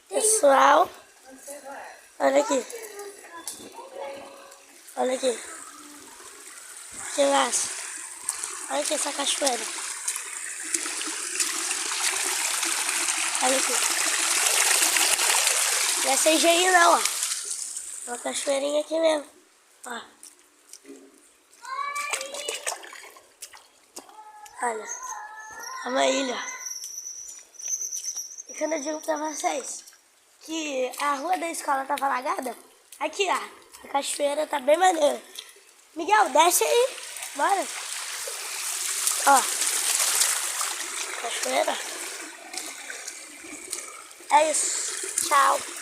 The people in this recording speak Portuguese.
Pessoal, olha aqui. Olha aqui. Que massa. Olha aqui essa cachoeira. Olha aqui. Não é CGI não, ó. É uma cachoeirinha aqui mesmo. Ó. Olha. É uma ilha. E quando eu digo pra vocês que a rua da escola tava alagada, aqui, ó. A cachoeira tá bem maneira. Miguel, desce aí. Bora. Ó. Cachoeira. É isso. Tchau.